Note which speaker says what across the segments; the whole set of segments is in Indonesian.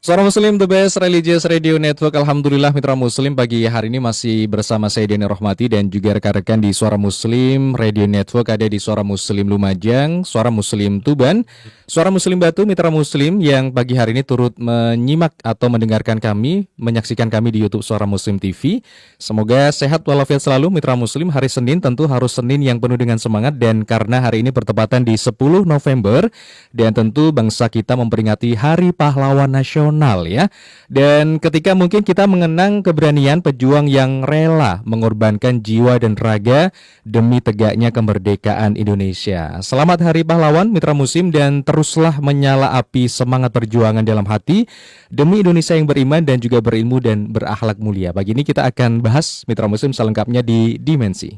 Speaker 1: Suara Muslim, the best religious radio network. Alhamdulillah mitra Muslim, pagi hari ini masih bersama saya Denny Rohmati dan juga rekan-rekan di Suara Muslim Radio Network. Ada di Suara Muslim Lumajang, Suara Muslim Tuban, Suara Muslim Batu, mitra Muslim yang pagi hari ini turut menyimak atau mendengarkan kami, menyaksikan kami di YouTube Suara Muslim TV. Semoga sehat walafiat selalu mitra Muslim. Hari Senin tentu harus Senin yang penuh dengan semangat, dan karena hari ini bertepatan di 10 November dan tentu bangsa kita memperingati Hari Pahlawan Nasional ya. Dan ketika mungkin kita mengenang keberanian pejuang yang rela mengorbankan jiwa dan raga demi tegaknya kemerdekaan Indonesia. Selamat Hari Pahlawan mitra Muslim, dan teruslah menyala api semangat perjuangan dalam hati demi Indonesia yang beriman dan juga berilmu dan berakhlak mulia. Pagi ini kita akan bahas mitra Muslim selengkapnya di Dimensi.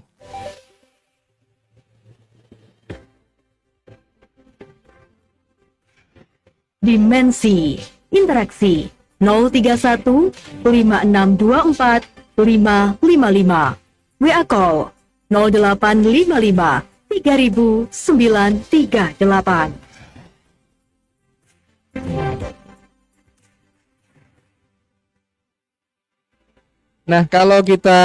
Speaker 2: Dimensi interaksi 031 5624 555, WA call 0855 3938.
Speaker 1: Nah, kalau kita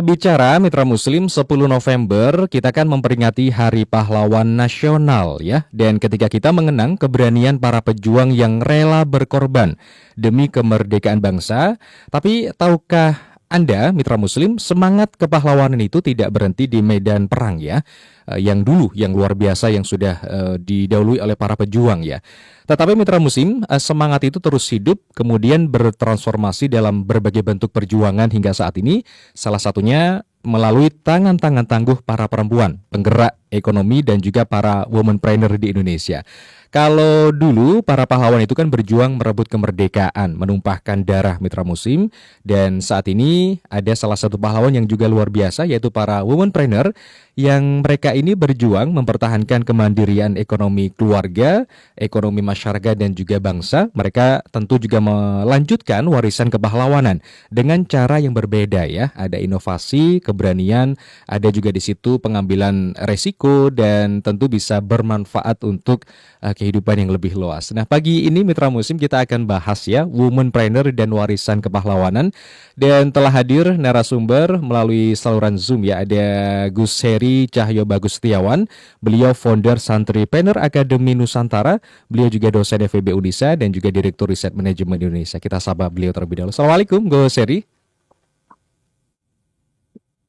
Speaker 1: bicara mitra Muslim 10 November kita kan memperingati Hari Pahlawan Nasional ya. Dan ketika kita mengenang keberanian para pejuang yang rela berkorban demi kemerdekaan bangsa, tapi tahukah Anda mitra Muslim, semangat kepahlawanan itu tidak berhenti di medan perang ya. Yang dulu, yang luar biasa yang sudah didahului oleh para pejuang ya. Tetapi mitra Muslim, semangat itu terus hidup, kemudian bertransformasi dalam berbagai bentuk perjuangan hingga saat ini. Salah satunya melalui tangan-tangan tangguh para perempuan, penggerak ekonomi dan juga para womanpreneur di Indonesia. Kalau dulu para pahlawan itu kan berjuang merebut kemerdekaan, menumpahkan darah mitra Muslim, dan saat ini ada salah satu pahlawan yang juga luar biasa, yaitu para womanpreneur yang mereka ini berjuang mempertahankan kemandirian ekonomi keluarga, ekonomi masyarakat dan juga bangsa. Mereka tentu juga melanjutkan warisan kepahlawanan dengan cara yang berbeda ya. Ada inovasi, keberanian, ada juga di situ pengambilan resiko dan tentu bisa bermanfaat untuk kehidupan yang lebih luas. Nah, pagi ini mitra Muslim kita akan bahas ya womanpreneur dan warisan kepahlawanan, dan telah hadir narasumber melalui saluran Zoom ya. Ada Gus Heri Cahyo Bagus Setiawan, beliau founder Santripreneur Akademi Nusantara, beliau juga dosen FEB Unisa dan juga Direktur Riset Manajemen Indonesia. Kita sapa beliau terlebih dahulu. Assalamualaikum Gus Heri.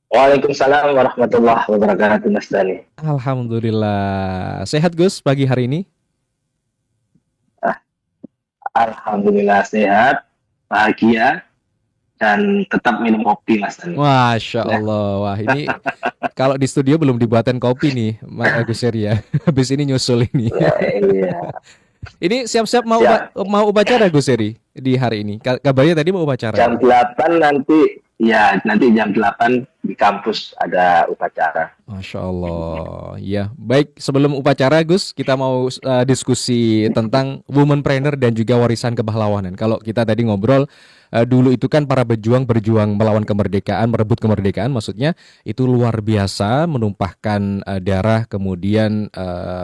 Speaker 3: Waalaikumsalam warahmatullahi wabarakatuh, Mas Dani.
Speaker 1: Alhamdulillah. Sehat Gus pagi hari ini?
Speaker 3: Alhamdulillah sehat, bahagia, dan tetap minum kopi, Mas Dani.
Speaker 1: Masya Allah. Wah, ini kalau di studio belum dibuatkan kopi nih, Mas Gus Heri ya. Habis ini nyusul ini.
Speaker 3: Iya.
Speaker 1: Ini siap-siap mau
Speaker 3: Siap.
Speaker 1: mau upacara Gus Heri di hari ini. Kabarnya tadi mau upacara.
Speaker 3: Jam 8 nanti, ya nanti jam 8 di kampus ada upacara.
Speaker 1: Masya Allah. Ya, baik, sebelum upacara Gus, kita mau diskusi tentang womanpreneur dan juga warisan kepahlawanan. Kalau kita tadi ngobrol, dulu itu kan para berjuang melawan kemerdekaan, merebut kemerdekaan, maksudnya itu luar biasa, menumpahkan darah, kemudian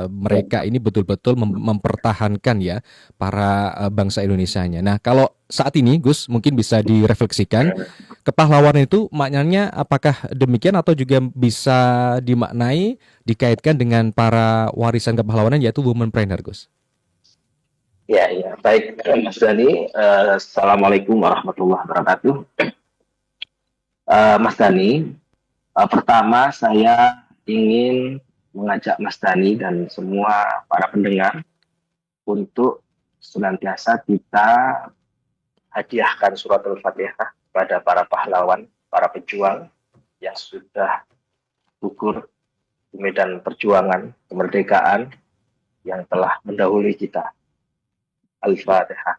Speaker 1: mereka ini betul-betul mempertahankan ya para bangsa Indonesianya. Nah, kalau saat ini Gus mungkin bisa direfleksikan, kepahlawanan itu maknanya apakah demikian atau juga bisa dimaknai dikaitkan dengan para warisan kepahlawanan yaitu womanpreneur Gus?
Speaker 3: Ya, baik Mas Dani. Assalamualaikum warahmatullahi wabarakatuh. Mas Dani, pertama saya ingin mengajak Mas Dani dan semua para pendengar untuk senantiasa kita hadiahkan surat Al-Fatihah pada para pahlawan, para pejuang yang sudah gugur di medan perjuangan kemerdekaan yang telah mendahului kita. Al-Fatihah.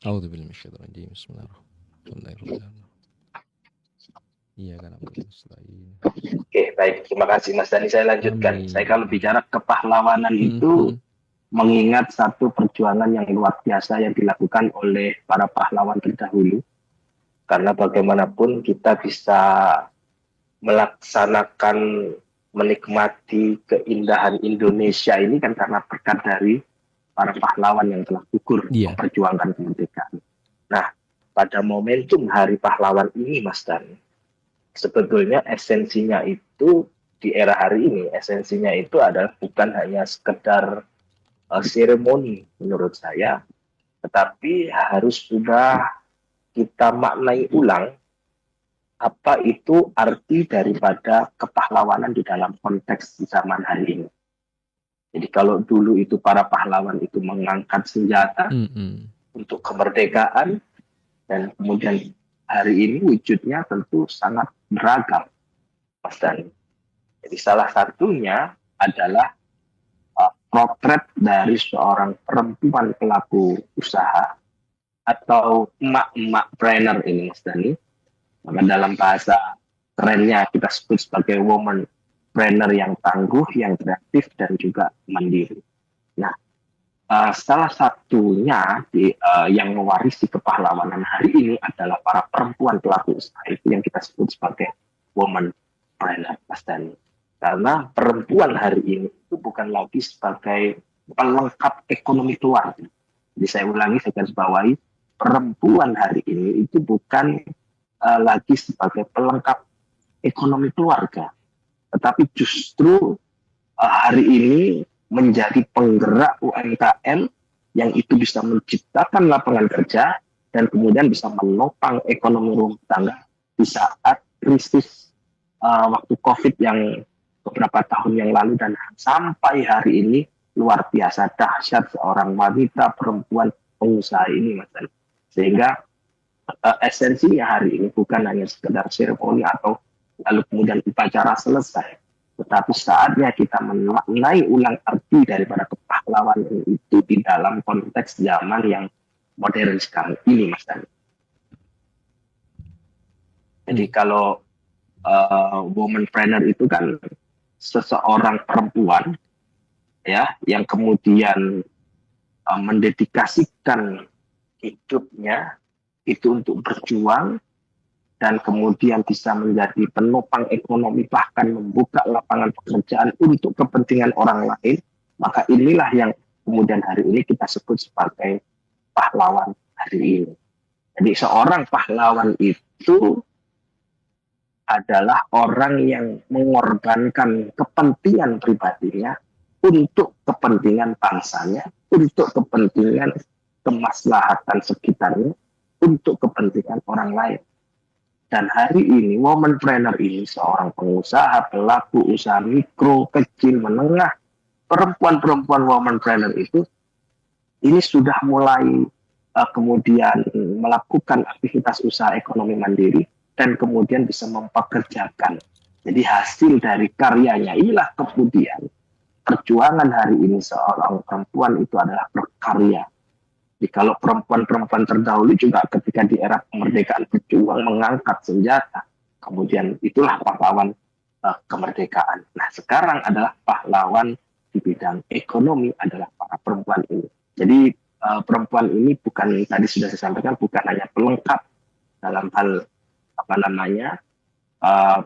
Speaker 1: A'udzubillahi minasyaitonir rajim. Bismillahirrahmanirrahim. Iya kan selain.
Speaker 3: Oke, baik. Terima kasih Mas Dani. Saya lanjutkan.
Speaker 1: Amin.
Speaker 3: Saya kalau bicara kepahlawanan
Speaker 1: Mm,
Speaker 3: itu
Speaker 1: mm.
Speaker 3: mengingat satu perjuangan yang luar biasa yang dilakukan oleh para pahlawan terdahulu. Karena bagaimanapun kita bisa melaksanakan, menikmati keindahan Indonesia ini kan karena berkat dari para pahlawan yang telah gugur
Speaker 1: Iya.
Speaker 3: memperjuangkan kemerdekaan. Nah, pada momentum Hari Pahlawan ini, Mas Dan, sebetulnya esensinya itu di era hari ini, esensinya itu adalah bukan hanya sekedar seremoni menurut saya, tetapi harus sudah kita maknai ulang apa itu arti daripada kepahlawanan di dalam konteks zaman hari ini. Jadi kalau dulu itu para pahlawan itu mengangkat senjata
Speaker 1: Mm, mm.
Speaker 3: untuk kemerdekaan, dan kemudian hari ini wujudnya tentu sangat beragam, Mas Dani. Jadi salah satunya adalah potret dari seorang perempuan pelaku usaha atau emak-emak trainer ini, Mas Dani. Maka dalam bahasa kerennya kita sebut sebagai woman trainer yang tangguh, yang kreatif, dan juga mandiri. Nah, salah satunya yang mewarisi kepahlawanan hari ini adalah para perempuan pelaku usaha itu yang kita sebut sebagai woman trainer, Mas Dani. Karena perempuan hari ini itu bukan lagi sebagai pelengkap ekonomi keluarga. Jadi saya ulangi, saya garis bawahi, perempuan hari ini itu bukan lagi sebagai pelengkap ekonomi keluarga, tetapi justru hari ini menjadi penggerak UMKM yang itu bisa menciptakan lapangan kerja dan kemudian bisa menopang ekonomi rumah tangga di saat krisis waktu COVID yang beberapa tahun yang lalu, dan sampai hari ini luar biasa dahsyat seorang wanita perempuan pengusaha ini, Mas. Sehingga esensinya hari ini bukan hanya sekedar seremoni atau lalu kemudian upacara selesai, tetapi saatnya kita mengenai ulang arti daripada kepahlawanan itu di dalam konteks zaman yang modern sekarang ini, Mas Dani. Jadi kalau womanpreneur itu kan seseorang perempuan ya yang kemudian mendedikasikan hidupnya itu untuk berjuang dan kemudian bisa menjadi penopang ekonomi, bahkan membuka lapangan pekerjaan untuk kepentingan orang lain, maka inilah yang kemudian hari ini kita sebut sebagai pahlawan hari ini. Jadi seorang pahlawan itu adalah orang yang mengorbankan kepentingan pribadinya untuk kepentingan bangsanya, untuk kepentingan kemaslahatan sekitarnya, untuk kepentingan orang lain. Dan hari ini womanpreneur ini seorang pengusaha, pelaku usaha mikro, kecil, menengah, perempuan-perempuan womanpreneur itu ini sudah mulai kemudian melakukan aktivitas usaha ekonomi mandiri dan kemudian bisa mempekerjakan. Jadi hasil dari karyanya inilah kemudian perjuangan hari ini seorang perempuan itu adalah berkarya. Jadi kalau perempuan-perempuan terdahulu juga ketika di era kemerdekaan berjuang mengangkat senjata, kemudian itulah pahlawan kemerdekaan. Nah sekarang adalah pahlawan di bidang ekonomi adalah para perempuan ini. Jadi perempuan ini bukan, tadi sudah saya sampaikan, bukan hanya pelengkap dalam hal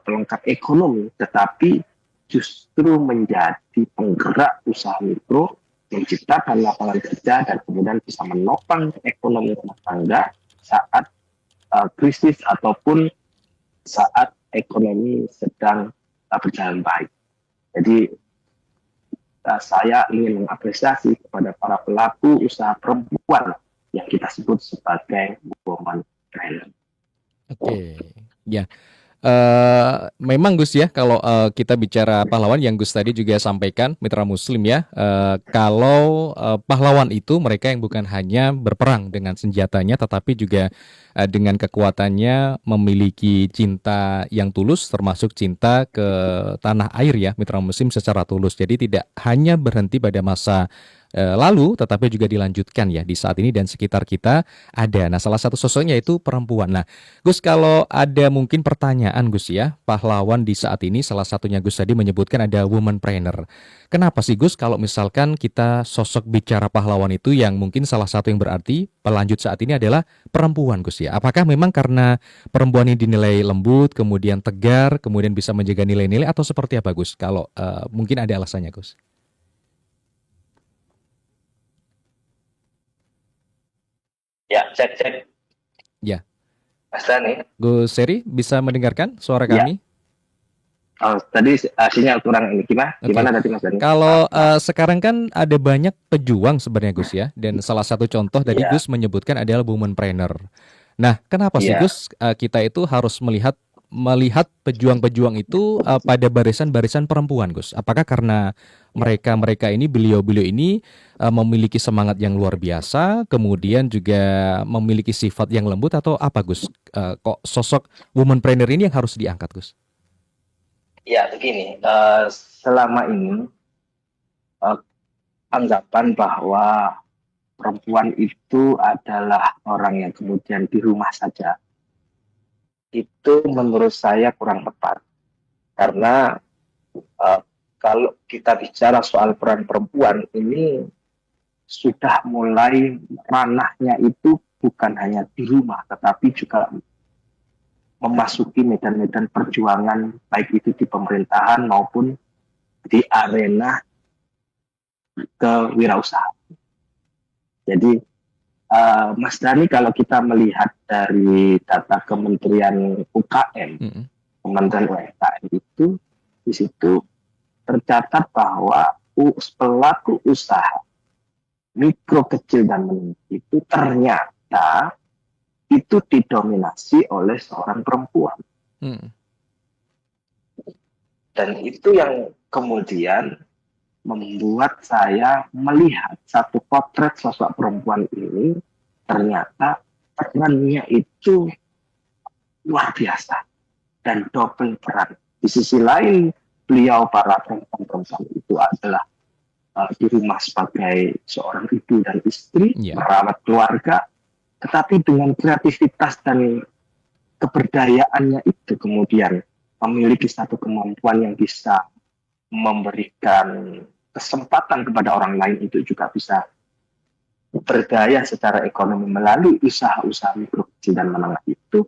Speaker 3: pelengkap ekonomi, tetapi justru menjadi penggerak usaha mikro, menciptakan lapangan kerja dan kemudian bisa menopang ekonomi rumah tangga saat krisis ataupun saat ekonomi sedang berjalan baik. Jadi saya ingin mengapresiasi kepada para pelaku usaha perempuan yang kita sebut sebagai womanpreneur.
Speaker 1: Oke, ya. Memang Gus ya, kalau kita bicara pahlawan yang Gus tadi juga sampaikan, mitra Muslim ya, kalau pahlawan itu mereka yang bukan hanya berperang dengan senjatanya, tetapi juga dengan kekuatannya memiliki cinta yang tulus, termasuk cinta ke tanah air ya, mitra Muslim secara tulus. Jadi tidak hanya berhenti pada masa lalu tetapi juga dilanjutkan ya di saat ini dan sekitar kita ada. Nah, salah satu sosoknya itu perempuan. Nah, Gus, kalau ada mungkin pertanyaan Gus ya, pahlawan di saat ini salah satunya Gus tadi menyebutkan ada womanpreneur. Kenapa sih Gus kalau misalkan kita sosok bicara pahlawan itu yang mungkin salah satu yang berarti pelanjut saat ini adalah perempuan Gus ya? Apakah memang karena perempuan ini dinilai lembut, kemudian tegar, kemudian bisa menjaga nilai-nilai atau seperti apa Gus? Kalau mungkin ada alasannya Gus.
Speaker 3: Ya, cek cek
Speaker 1: Ya,
Speaker 3: Mas Dani.
Speaker 1: Gus Seri bisa mendengarkan suara
Speaker 3: Ya,
Speaker 1: kami?
Speaker 3: oh, tadi sinyal kurang ini. Gimana?
Speaker 1: Oke.
Speaker 3: Gimana tadi Mas Dani?
Speaker 1: Kalau sekarang kan ada banyak pejuang sebenarnya Gus ya, dan salah satu contoh tadi
Speaker 3: Iya,
Speaker 1: Gus menyebutkan adalah womanpreneur. Nah, kenapa sih
Speaker 3: iya.
Speaker 1: Gus kita itu harus melihat pejuang-pejuang itu pada barisan-barisan perempuan Gus? Apakah karena mereka-mereka ini beliau-beliau ini memiliki semangat yang luar biasa, kemudian juga memiliki sifat yang lembut atau apa Gus? Kok sosok womanpreneur ini yang harus diangkat Gus?
Speaker 3: Ya, begini. Selama ini eh, anggapan bahwa perempuan itu adalah orang yang kemudian di rumah saja, itu menurut saya kurang tepat. Karena eh, kalau kita bicara soal peran perempuan, ini sudah mulai ranahnya itu bukan hanya di rumah, tetapi juga memasuki medan-medan perjuangan, baik itu di pemerintahan maupun di arena kewirausahaan. Jadi Mas Dhani, kalau kita melihat dari data Kementerian UKM,
Speaker 1: Mm-mm.
Speaker 3: Kementerian UMKM itu di situ tercatat bahwa pelaku usaha mikro, kecil dan menengah itu ternyata itu didominasi oleh seorang perempuan.
Speaker 1: Mm.
Speaker 3: Dan itu yang kemudian membuat saya melihat satu potret sosok perempuan ini ternyata perannya itu luar biasa dan double peran. Di sisi lain, beliau para perempuan itu adalah di rumah sebagai seorang ibu dan istri,
Speaker 1: Yeah.
Speaker 3: merawat keluarga, tetapi dengan kreativitas dan keberdayaannya itu kemudian memiliki satu kemampuan yang bisa memberikan kesempatan kepada orang lain itu juga bisa berdaya secara ekonomi melalui usaha-usaha mikro, kecil dan menengah itu,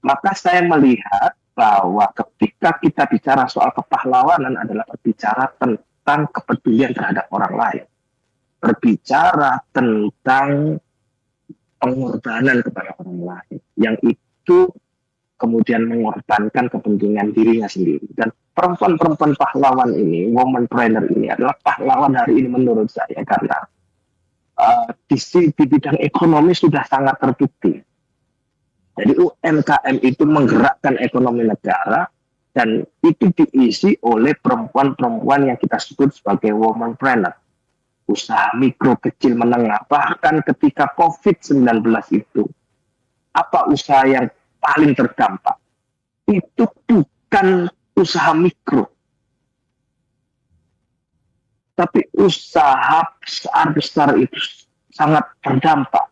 Speaker 3: maka saya melihat bahwa ketika kita bicara soal kepahlawanan adalah berbicara tentang kepedulian terhadap orang lain, berbicara tentang pengorbanan kepada orang lain, yang itu kemudian mengorbankan kepentingan dirinya sendiri. Dan perempuan-perempuan pahlawan ini, womanpreneur ini adalah pahlawan hari ini menurut saya karena di bidang ekonomi sudah sangat terbukti. Jadi UMKM itu menggerakkan ekonomi negara dan itu diisi oleh perempuan-perempuan yang kita sebut sebagai womanpreneur. Usaha mikro, kecil, menengah. Bahkan ketika COVID-19 itu, apa usaha yang paling terdampak? Itu bukan usaha mikro, tapi usaha besar itu sangat terdampak.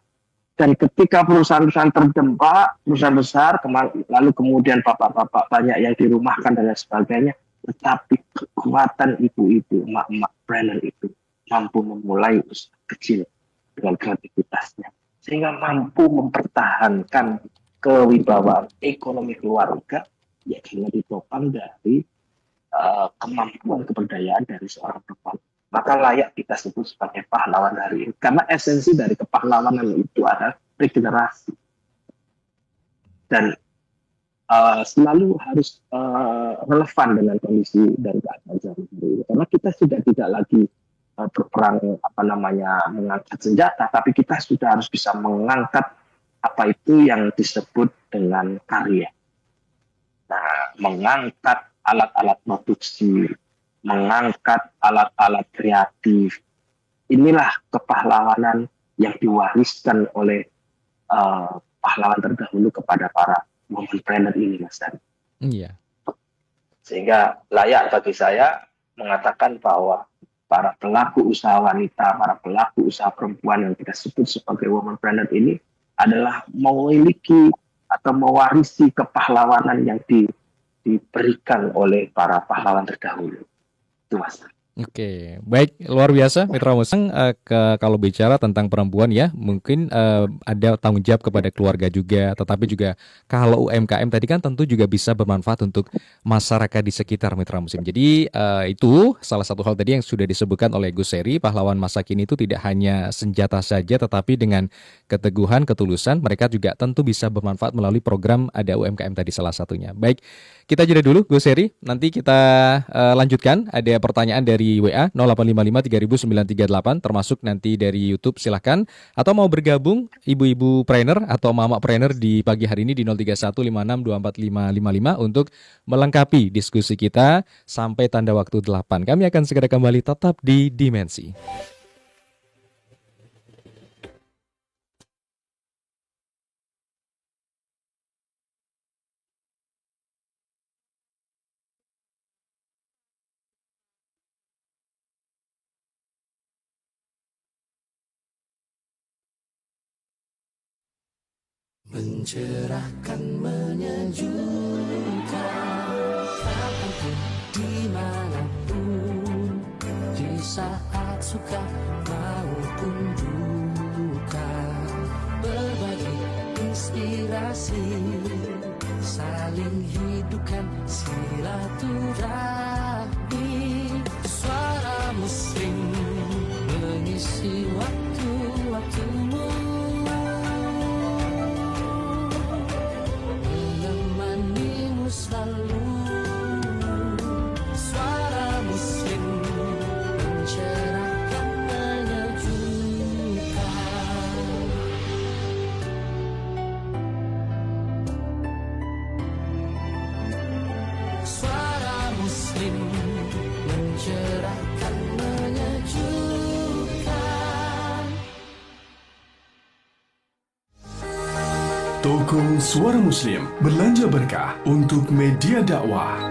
Speaker 3: Dan ketika perusahaan-perusahaan terdampak, perusahaan besar, lalu kemudian bapak-bapak banyak yang dirumahkan dan lain sebagainya, tetapi kekuatan ibu-ibu, emak-emak planner itu mampu memulai usaha kecil dengan kreativitasnya, sehingga mampu mempertahankan kewibawaan ekonomi keluarga, ya karena ditopang dari kemampuan keberdayaan dari seorang perempuan. Maka layak kita sebut sebagai pahlawan hari ini. Karena esensi dari kepahlawanan itu adalah regenerasi. Dan selalu harus relevan dengan kondisi dan keadaan zaman ini. Karena kita sudah tidak lagi berperang mengangkat senjata, tapi kita sudah harus bisa mengangkat apa itu yang disebut dengan karya. Nah, mengangkat alat-alat produksi, mengangkat alat-alat kreatif. Inilah kepahlawanan yang diwariskan oleh pahlawan terdahulu kepada para womanpreneur ini, Mas Dan.
Speaker 1: Iya.
Speaker 3: Sehingga layak bagi saya mengatakan bahwa para pelaku usaha wanita, para pelaku usaha perempuan yang kita sebut sebagai womanpreneur ini adalah memiliki atau mewarisi kepahlawanan yang diberikan oleh para pahlawan terdahulu. Itu Mas.
Speaker 1: Oke, baik, luar biasa Mitra Musang. Kalau bicara tentang perempuan ya, mungkin ada tanggung jawab kepada keluarga juga, tetapi juga kalau UMKM tadi kan tentu juga bisa bermanfaat untuk masyarakat di sekitar Mitra Muslim. Jadi itu salah satu hal tadi yang sudah disebutkan oleh Gus Seri, pahlawan masa kini itu tidak hanya senjata saja, tetapi dengan keteguhan, ketulusan, mereka juga tentu bisa bermanfaat melalui program ada UMKM tadi salah satunya. Baik, kita jeda dulu Gus Seri, nanti kita lanjutkan. Ada pertanyaan dari WA 0855 300938 termasuk nanti dari YouTube silahkan. Atau mau bergabung ibu-ibu trainer atau mama trainer di pagi hari ini di 0315624555 untuk melengkapi diskusi kita sampai tanda waktu 8. Kami akan segera kembali tetap di Dimensi.
Speaker 4: Mencerahkan, menyejukkan, kapanpun, dimanapun, di saat suka maupun duka, berbagi inspirasi, saling hidupkan silaturahmi. Suara Muslim mengisi waktu-waktumu, selalu. Suara Muslim mencerahkan, menyejukkan. Suara Muslim mencerahkan, menyejukkan.
Speaker 5: Toko Suara Muslim Belanja Berkah untuk media dakwah.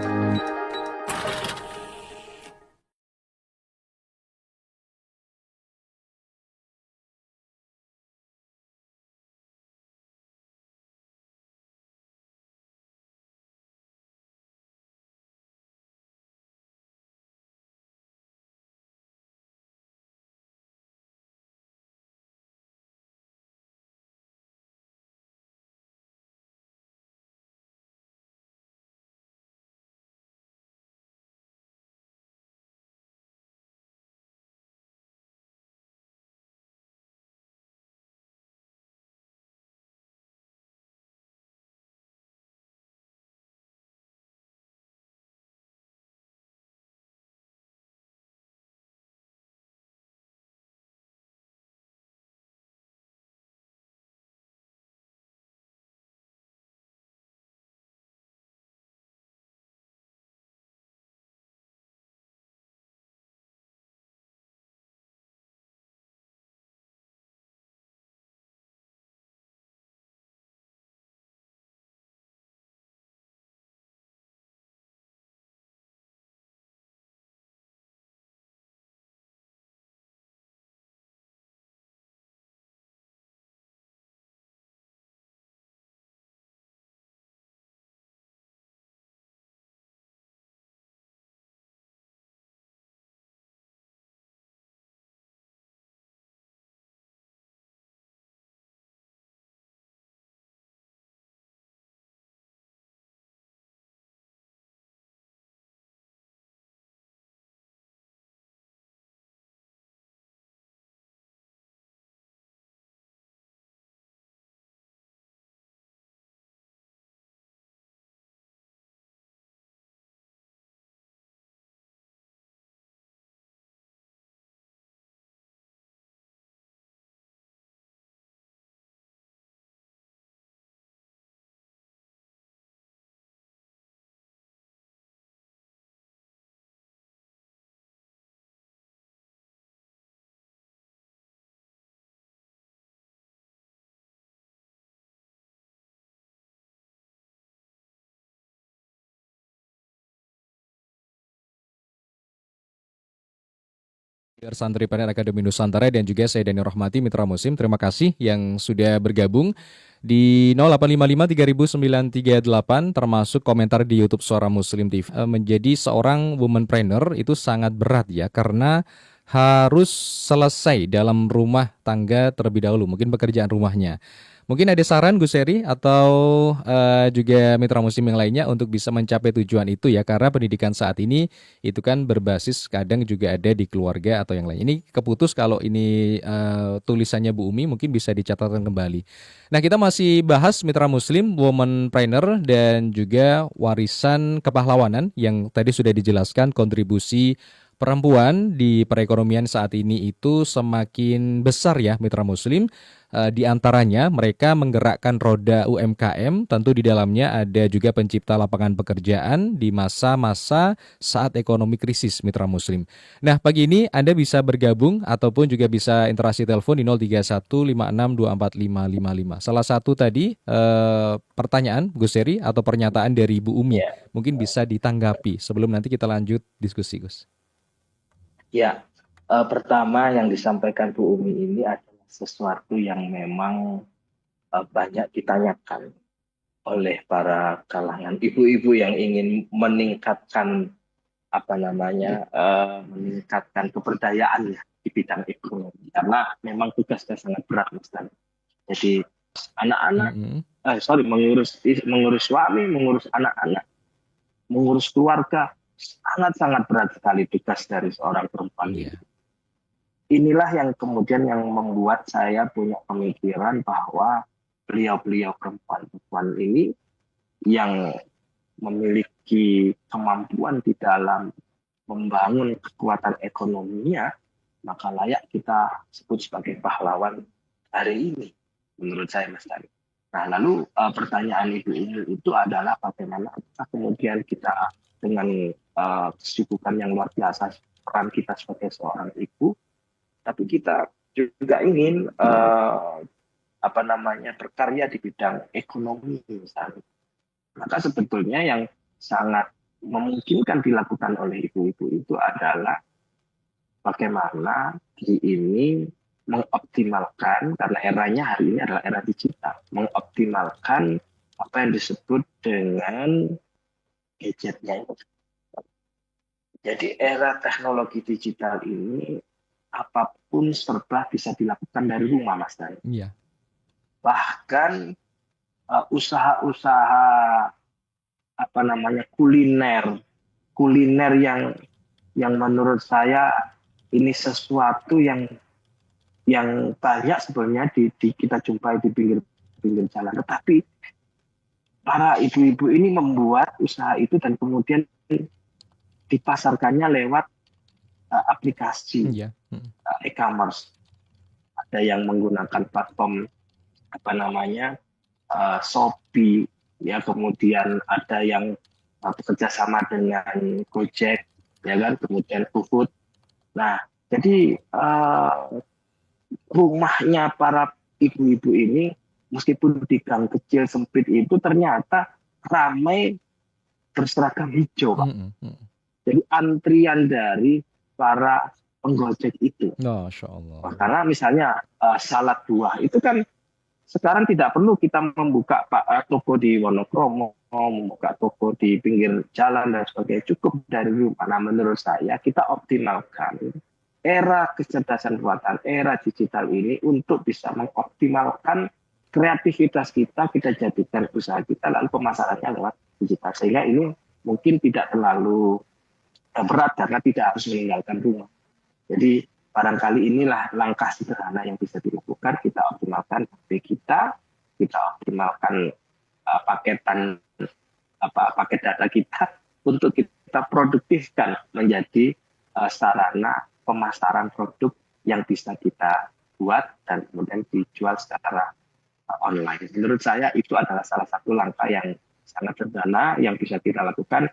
Speaker 1: Santripanet Akademi Nusantara dan juga saya Dani Rohmati Mitra Muslim. Terima kasih yang sudah bergabung di 0855 termasuk komentar di YouTube Suara Muslim TV. Menjadi seorang womanpreneur itu sangat berat ya karena harus selesai dalam rumah tangga terlebih dahulu, mungkin pekerjaan rumahnya. Mungkin ada saran Gus Heri atau juga mitra muslim yang lainnya untuk bisa mencapai tujuan itu ya, karena pendidikan saat ini itu kan berbasis kadang juga ada di keluarga atau yang lain. Ini keputus kalau ini tulisannya Bu Umi, mungkin bisa dicatatkan kembali. Nah, kita masih bahas mitra muslim, womanpreneur dan juga warisan kepahlawanan yang tadi sudah dijelaskan kontribusi perempuan di perekonomian saat ini itu semakin besar ya mitra muslim. Di antaranya mereka menggerakkan roda UMKM, tentu di dalamnya ada juga pencipta lapangan pekerjaan di masa-masa saat ekonomi krisis mitra muslim. Nah, pagi ini Anda bisa bergabung ataupun juga bisa interaksi telepon di 0315624555. Salah satu tadi pertanyaan Gus Heri atau pernyataan dari Bu Umi mungkin bisa ditanggapi sebelum nanti kita lanjut diskusi Gus.
Speaker 3: Ya, pertama yang disampaikan Bu Umi ini adalah sesuatu yang memang banyak ditanyakan oleh para kalangan ibu-ibu yang ingin meningkatkan meningkatkan keberdayaan di bidang ekonomi, karena memang tugasnya sangat berat Mas Dan. Jadi anak-anak, mengurus suami, mengurus anak-anak, mengurus keluarga sangat-sangat berat sekali tugas dari seorang perempuan. Inilah yang kemudian yang membuat saya punya pemikiran bahwa beliau-beliau perempuan ini yang memiliki kemampuan di dalam membangun kekuatan ekonominya, maka layak kita sebut sebagai pahlawan hari ini, menurut saya Mas Tari. Nah, lalu pertanyaan ibu ini itu adalah bagaimana kemudian kita dengan kesibukan yang luar biasa peran kita sebagai seorang ibu, tapi kita juga ingin berkarya di bidang ekonomi misalnya. Maka sebetulnya yang sangat memungkinkan dilakukan oleh ibu-ibu itu adalah bagaimana diri ini mengoptimalkan, karena eranya hari ini adalah era digital, mengoptimalkan apa yang disebut dengan gadgetnya. Jadi era teknologi digital ini apapun serba bisa dilakukan dari rumah, Mas Dan.
Speaker 1: Iya.
Speaker 3: Bahkan usaha-usaha kuliner yang menurut saya ini sesuatu yang banyak sebenarnya kita jumpai di pinggir jalan. Tetapi para ibu-ibu ini membuat usaha itu dan kemudian dipasarkannya lewat aplikasi e-commerce. Ada yang menggunakan platform Shopee, ya, kemudian ada yang bekerja sama dengan Gojek, ya kan, kemudian GoFood. Nah, jadi rumahnya para ibu-ibu ini meskipun di gang kecil sempit itu ternyata ramai berseragam hijau, Pak. Jadi antrian dari para penggojek itu.
Speaker 1: Masya Allah.
Speaker 3: Karena misalnya salad buah itu kan sekarang tidak perlu kita membuka toko di Wonokromo, membuka toko di pinggir jalan dan sebagainya, cukup dari rumah. Nah, menurut saya kita optimalkan era kecerdasan buatan, era digital ini untuk bisa mengoptimalkan kreativitas kita jadikan usaha kita, lalu pemasarannya lewat digital. Sehingga ini mungkin tidak terlalu berat karena tidak harus meninggalkan rumah. Jadi barangkali inilah langkah sederhana yang bisa dilakukan. Kita optimalkan HP kita optimalkan paket data kita untuk kita produktifkan menjadi sarana pemasaran produk yang bisa kita buat dan kemudian dijual secara online. Menurut saya itu adalah salah satu langkah yang sangat sederhana yang bisa kita lakukan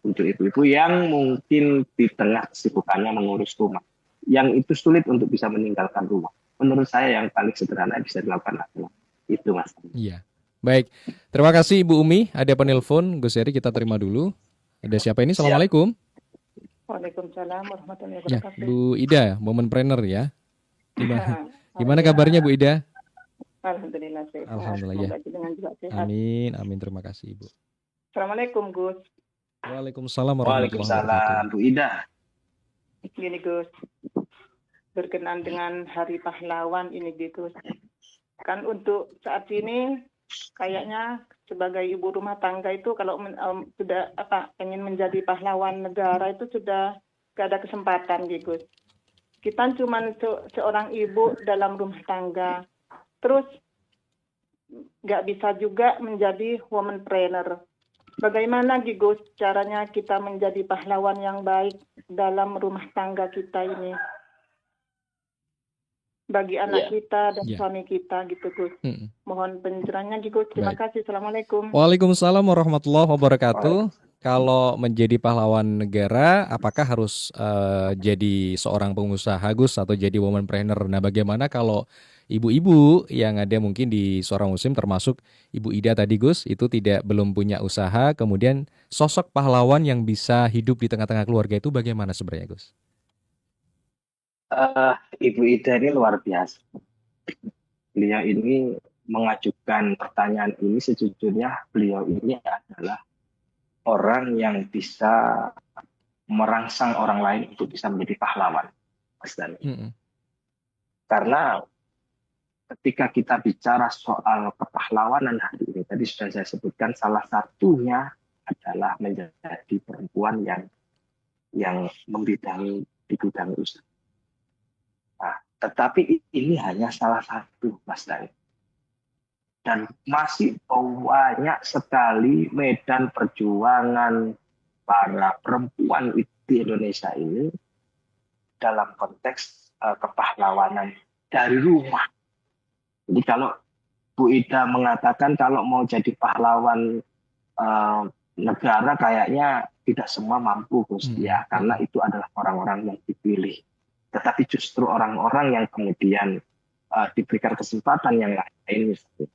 Speaker 3: untuk ibu-ibu yang mungkin di tengah kesibukannya mengurus rumah, yang itu sulit untuk bisa meninggalkan rumah. Menurut saya yang paling sederhana bisa dilakukan adalah itu, Mas.
Speaker 1: Iya. Baik, terima kasih Ibu Umi. Ada penelpon, Gus Heri, kita terima dulu. Ada siapa ini? Assalamualaikum.
Speaker 6: Waalaikumsalam warahmatullahi
Speaker 1: Ya,
Speaker 6: wabarakatuh.
Speaker 1: Bu Ida, Momenpreneur ya. Gimana, gimana
Speaker 6: Ya,
Speaker 1: kabarnya Bu Ida?
Speaker 6: alhamdulillah sehat.
Speaker 1: Alhamdulillah ya.
Speaker 6: Semoga jenengan juga sehat.
Speaker 1: Amin, amin. Terima kasih Ibu.
Speaker 6: Assalamualaikum Gus.
Speaker 1: Waalaikumsalam warahmatullahi wabarakatuh.
Speaker 3: Waalaikumsalam, Bu Ida.
Speaker 6: Gini Gus, berkenaan dengan Hari Pahlawan ini Gus. Kan untuk saat ini kayaknya sebagai ibu rumah tangga itu kalau sudah ingin menjadi pahlawan negara itu sudah gak ada kesempatan Gus. Kita cuma seorang ibu dalam rumah tangga. Terus nggak bisa juga menjadi womanpreneur. Bagaimana Gus caranya kita menjadi pahlawan yang baik dalam rumah tangga kita ini? Bagi anak kita dan
Speaker 1: Ya.
Speaker 6: suami kita gitu Gus. Mohon pencerahannya Gus. Terima
Speaker 1: Baik.
Speaker 6: kasih. Assalamualaikum.
Speaker 1: Waalaikumsalam warahmatullahi wabarakatuh. Kalau menjadi pahlawan negara, apakah harus jadi seorang pengusaha Gus atau jadi womanpreneur? Nah, bagaimana kalau ibu-ibu yang ada mungkin di Suara Muslim termasuk Ibu Ida tadi Gus, itu belum punya usaha, kemudian sosok pahlawan yang bisa hidup di tengah-tengah keluarga itu bagaimana sebenarnya Gus?
Speaker 3: Ibu Ida ini luar biasa. Beliau ini mengajukan pertanyaan ini, sejujurnya beliau ini adalah orang yang bisa merangsang orang lain untuk bisa menjadi pahlawan, Mas Dani. Karena ketika kita bicara soal kepahlawanan hari ini, tadi sudah saya sebutkan salah satunya adalah menjadi perempuan yang membidangi di bidang usaha. Nah, tetapi ini hanya salah satu, Mas Dani. Dan masih banyak sekali medan perjuangan para perempuan di Indonesia ini dalam konteks kepahlawanan dari rumah. Jadi kalau Bu Ida mengatakan kalau mau jadi pahlawan negara kayaknya tidak semua mampu, Gus. Ya, karena itu adalah orang-orang yang dipilih. Tetapi justru orang-orang yang kemudian diberikan kesempatan yang lain, misalnya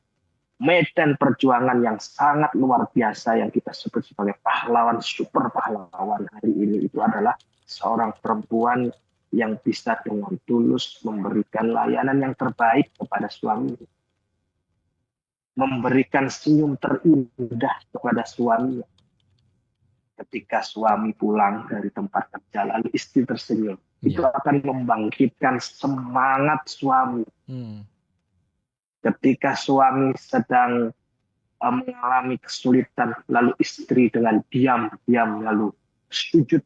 Speaker 3: medan perjuangan yang sangat luar biasa yang kita sebut sebagai pahlawan, super pahlawan hari ini itu adalah seorang perempuan yang bisa dengan tulus memberikan layanan yang terbaik kepada suami, memberikan senyum terindah kepada suami. Ketika suami pulang dari tempat kerja lalu istri tersenyum, itu akan membangkitkan semangat suami. Ketika suami sedang mengalami kesulitan, lalu istri dengan diam-diam lalu sujud,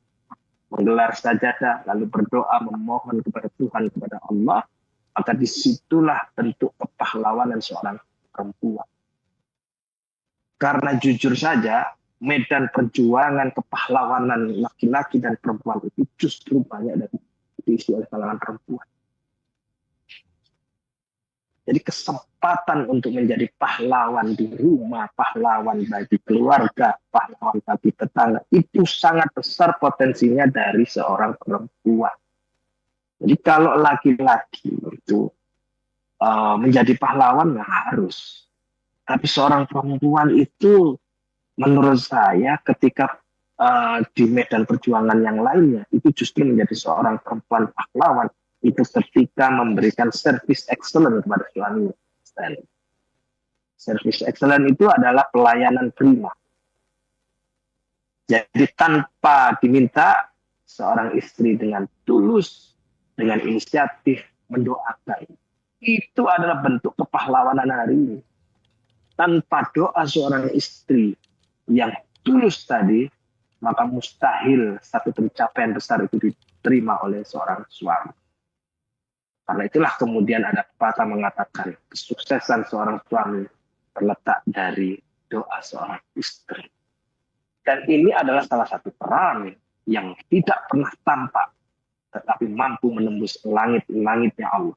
Speaker 3: menggelar sajadah, lalu berdoa memohon kepada Tuhan, kepada Allah, maka disitulah bentuk kepahlawanan seorang perempuan. Karena jujur saja, medan perjuangan kepahlawanan laki-laki dan perempuan itu justru banyak dan diisi oleh kalangan perempuan. Jadi kesempatan untuk menjadi pahlawan di rumah, pahlawan bagi keluarga, pahlawan bagi tetangga, itu sangat besar potensinya dari seorang perempuan. Jadi kalau laki-laki itu menjadi pahlawan, nggak harus. Tapi seorang perempuan itu menurut saya ketika di medan perjuangan yang lainnya, itu justru menjadi seorang perempuan pahlawan. Itu ketika memberikan service excellent kepada suami. Service excellent itu adalah pelayanan prima. Jadi tanpa diminta, seorang istri dengan tulus, dengan inisiatif mendoakan. Itu adalah bentuk kepahlawanan hari ini. Tanpa doa seorang istri yang tulus tadi, maka mustahil satu pencapaian besar itu diterima oleh seorang suami. Karena itulah kemudian ada pepatah mengatakan kesuksesan seorang suami terletak dari doa seorang istri. Dan ini adalah salah satu peran yang tidak pernah tampak, tetapi mampu menembus langit-langitnya Allah.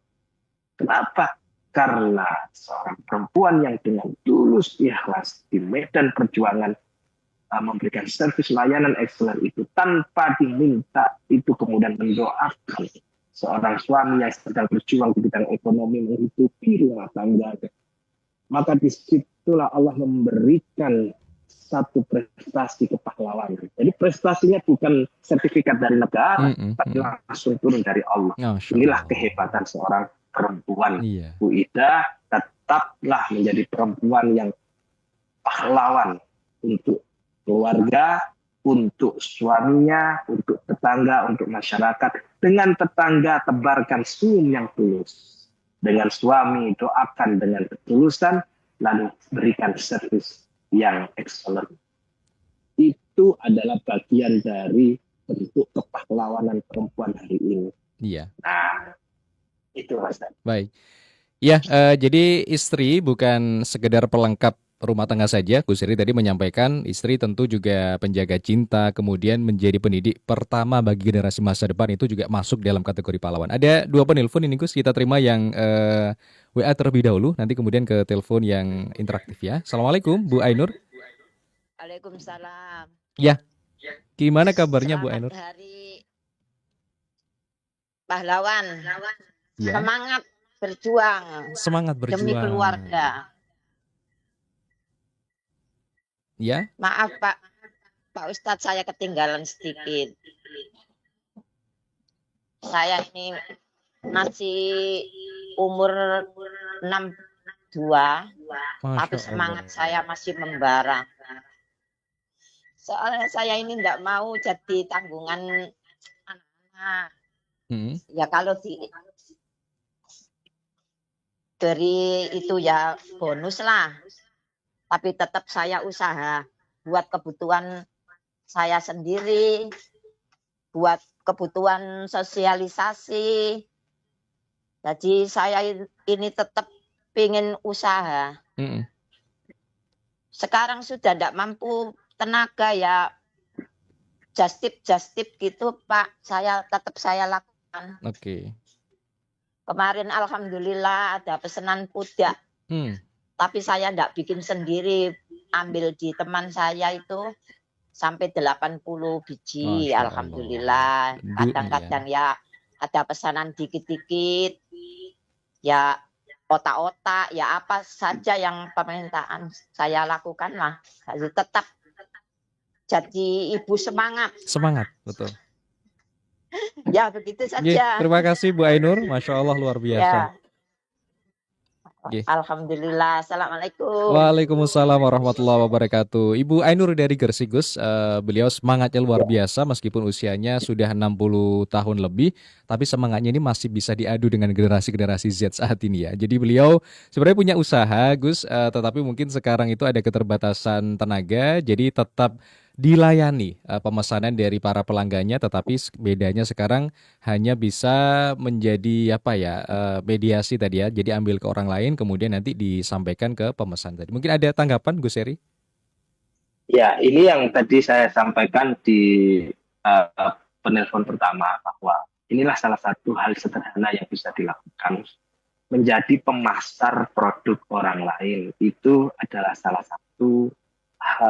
Speaker 3: Kenapa? Karena seorang perempuan yang dengan tulus ikhlas di medan perjuangan memberikan servis layanan excellent itu tanpa diminta, itu kemudian mendoakan seorang suami yang sedang berjuang di bidang ekonomi menghidupi rumah tangga. Maka disitulah Allah memberikan satu prestasi kepahlawanan. Jadi prestasinya bukan sertifikat dari negara, tapi langsung turun dari Allah.
Speaker 1: Masya
Speaker 3: Inilah
Speaker 1: Allah.
Speaker 3: kehebatan seorang perempuan.
Speaker 1: Iya.
Speaker 3: Bu Ida tetaplah menjadi perempuan yang pahlawan untuk keluarga, untuk suaminya, untuk tetangga, untuk masyarakat. Dengan tetangga tebarkan senyum yang tulus. Dengan suami doakan dengan ketulusan, lalu berikan servis yang excellent. Itu adalah bagian dari bentuk kepahlawanan perempuan hari ini.
Speaker 1: Iya.
Speaker 3: Nah, itu Mas Dan.
Speaker 1: Baik. Ya, jadi istri bukan sekedar pelengkap rumah tangga saja. Gus Iri tadi menyampaikan istri tentu juga penjaga cinta, kemudian menjadi pendidik pertama bagi generasi masa depan, itu juga masuk dalam kategori pahlawan. Ada 2 penelpon ini Gus, kita terima yang WA terlebih dahulu, nanti kemudian ke telepon yang interaktif ya. Assalamualaikum Bu Ainur.
Speaker 7: Waalaikumsalam.
Speaker 1: Ya, gimana kabarnya Bu Ainur?
Speaker 7: Selamat Hari Pahlawan.
Speaker 1: Ya,
Speaker 7: Semangat berjuang
Speaker 1: semangat
Speaker 7: demi
Speaker 1: berjuang.
Speaker 7: keluarga.
Speaker 1: Ya,
Speaker 7: Maaf Pak Ustadz, saya ketinggalan sedikit. Saya ini masih umur 62, tapi
Speaker 1: Masya
Speaker 7: semangat
Speaker 1: Allah.
Speaker 7: saya masih membara. Soalnya saya ini tidak mau jadi tanggungan anak-anak. Ya kalau diberi itu ya bonus lah. Tapi tetap saya usaha buat kebutuhan saya sendiri, buat kebutuhan sosialisasi. Jadi saya ini tetap ingin usaha. Sekarang sudah tidak mampu tenaga ya, just tip gitu Pak. Saya lakukan.
Speaker 1: Oke.
Speaker 7: Kemarin alhamdulillah ada pesanan pudak. Tapi saya tidak bikin sendiri, ambil di teman saya itu sampai 80 biji,
Speaker 1: Masya
Speaker 7: alhamdulillah.
Speaker 1: Allah.
Speaker 7: Kadang-kadang ya ada pesanan dikit-dikit, ya otak-otak, ya apa saja yang permintaan saya lakukan lah. Jadi tetap jadi ibu semangat.
Speaker 1: Semangat, betul.
Speaker 7: Ya begitu
Speaker 1: Oke,
Speaker 7: saja.
Speaker 1: terima kasih Bu Ainur, Masya Allah luar biasa.
Speaker 7: Ya.
Speaker 1: Oke.
Speaker 7: Alhamdulillah. Assalamualaikum.
Speaker 1: Waalaikumsalam warahmatullahi wabarakatuh. Ibu Ainur dari Gresik, Gus. Beliau semangatnya luar biasa meskipun usianya sudah 60 tahun lebih, tapi semangatnya ini masih bisa diadu dengan generasi-generasi Z saat ini ya. Jadi beliau sebenarnya punya usaha, Gus, tetapi mungkin sekarang itu ada keterbatasan tenaga, jadi tetap dilayani pemesanan dari para pelanggannya, tetapi bedanya sekarang hanya bisa menjadi mediasi tadi ya. Jadi ambil ke orang lain kemudian nanti disampaikan ke pemesan tadi. Mungkin ada tanggapan Gus Eri?
Speaker 3: Ya, ini yang tadi saya sampaikan di penelpon pertama, bahwa inilah salah satu hal sederhana yang bisa dilakukan. Menjadi pemasar produk orang lain itu adalah salah satu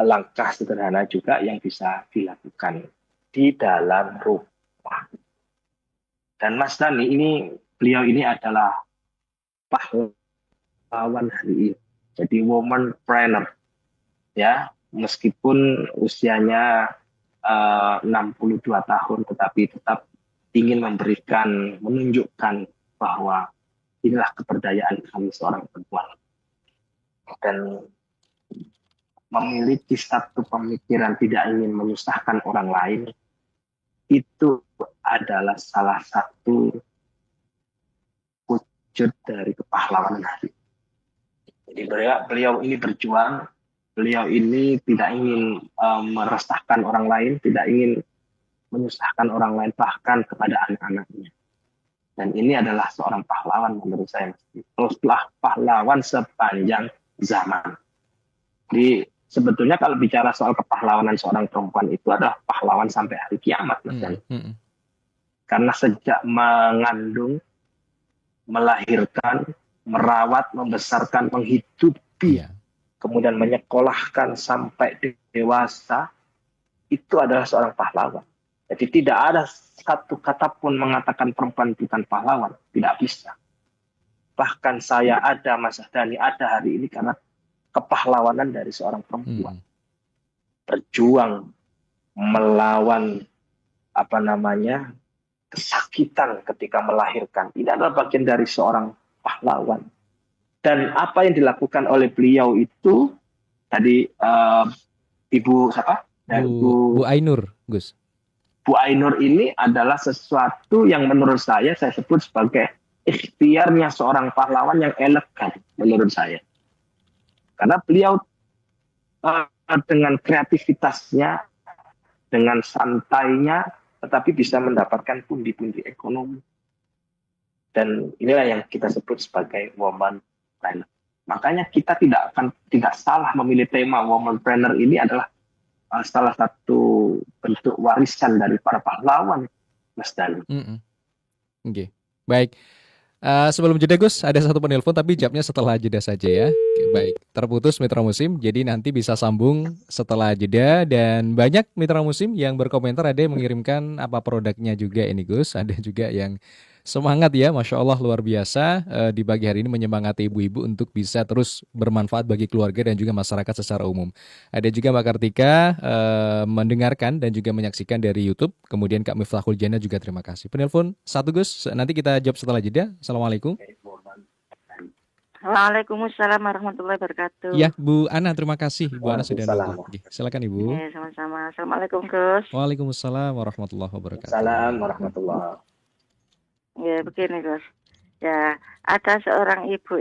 Speaker 3: langkah sederhana juga yang bisa dilakukan di dalam rumah. Dan Mas Dani beliau ini adalah pahlawan hari ini. Jadi womanpreneur, ya, meskipun usianya 62 tahun, tetapi tetap ingin menunjukkan bahwa inilah keberdayaan kami seorang perempuan. Dan memiliki satu pemikiran tidak ingin menyusahkan orang lain, itu adalah salah satu wujud dari kepahlawanan hari. Jadi beliau ini berjuang, beliau ini tidak ingin meresahkan orang lain, tidak ingin menyusahkan orang lain, bahkan kepada anak-anaknya. Dan ini adalah seorang pahlawan menurut saya. Teruslah pahlawan sepanjang zaman. Jadi sebetulnya kalau bicara soal kepahlawanan seorang perempuan itu adalah pahlawan sampai hari kiamat. Karena sejak mengandung, melahirkan, merawat, membesarkan, menghidupi, kemudian menyekolahkan sampai dewasa, itu adalah seorang pahlawan. Jadi tidak ada satu kata pun mengatakan perempuan bukan pahlawan. Tidak bisa. Bahkan saya ada, Mas Dani ada hari ini karena kepahlawanan dari seorang perempuan. berjuang melawan kesakitan ketika melahirkan. Ini adalah bagian dari seorang pahlawan. Dan apa yang dilakukan oleh beliau itu tadi Ibu siapa?
Speaker 1: Bu Ainur, Gus.
Speaker 3: Bu Ainur ini adalah sesuatu yang menurut saya sebut sebagai ikhtiarnya seorang pahlawan yang elegan menurut saya. Karena beliau dengan kreativitasnya, dengan santainya, tetapi bisa mendapatkan pundi-pundi ekonomi. Dan inilah yang kita sebut sebagai woman planner. Makanya kita tidak salah memilih tema woman planner ini adalah salah satu bentuk warisan dari para pahlawan, Mas Dani.
Speaker 1: Oke. Baik. Sebelum jeda Gus, ada satu penelpon tapi jawabnya setelah jeda saja ya. Oke, baik. Terputus Mitra Musim, jadi nanti bisa sambung setelah jeda. Dan banyak Mitra Musim yang berkomentar, ada yang mengirimkan apa produknya juga ini Gus. Ada juga yang semangat ya, Masya Allah luar biasa di pagi hari ini menyemangati ibu-ibu untuk bisa terus bermanfaat bagi keluarga dan juga masyarakat secara umum. Ada juga Mbak Kartika mendengarkan dan juga menyaksikan dari YouTube. Kemudian Kak Miftahul Jana juga terima kasih. Penelpon satu Gus, nanti kita jawab setelah jeda. Assalamualaikum.
Speaker 8: Waalaikumsalam warahmatullahi wabarakatuh.
Speaker 1: Ya Bu Ana, terima kasih. Bu Ana sudah nunggu. Oke, silakan Ibu.
Speaker 8: Sama-sama. Assalamualaikum Gus.
Speaker 1: Waalaikumsalam warahmatullahi wabarakatuh.
Speaker 3: Assalamualaikum warahmatullahi.
Speaker 8: Ya begini Gus, ya ada seorang ibu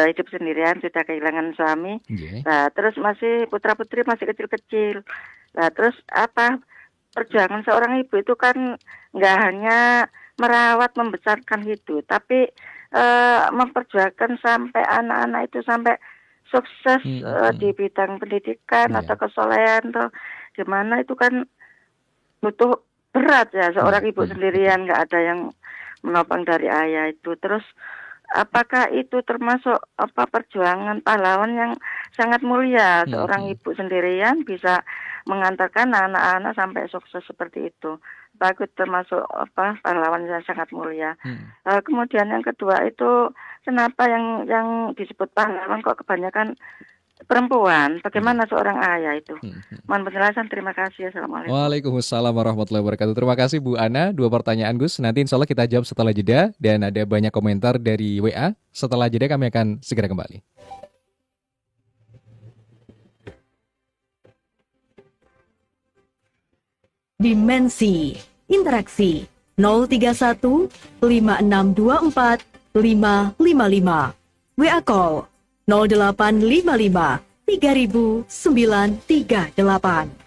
Speaker 8: hidup sendirian, sudah kehilangan suami. Nah terus masih putra putri masih kecil-kecil. Nah terus perjuangan seorang ibu itu kan nggak hanya merawat membesarkan itu, tapi memperjuangkan sampai anak-anak itu sampai sukses di bidang pendidikan atau kesolehan atau gimana, itu kan butuh berat ya, seorang ibu sendirian, nggak ada yang menopang dari ayah itu. Terus apakah itu termasuk perjuangan pahlawan yang sangat mulia, seorang ibu sendirian bisa mengantarkan anak-anak sampai sukses seperti itu? Bagus, termasuk pahlawan yang sangat mulia. Kemudian yang kedua itu kenapa yang disebut pahlawan kok kebanyakan perempuan? Bagaimana seorang ayah itu? Mohon penjelasan, terima kasih. Assalamualaikum.
Speaker 1: Waalaikumsalam warahmatullahi wabarakatuh. Terima kasih Bu Ana. 2 pertanyaan Gus. Nanti insya Allah kita jawab setelah jeda. Dan ada banyak komentar dari WA. Setelah jeda kami akan segera kembali.
Speaker 2: Dimensi interaksi 031 5624 555. WA call 0855 3938.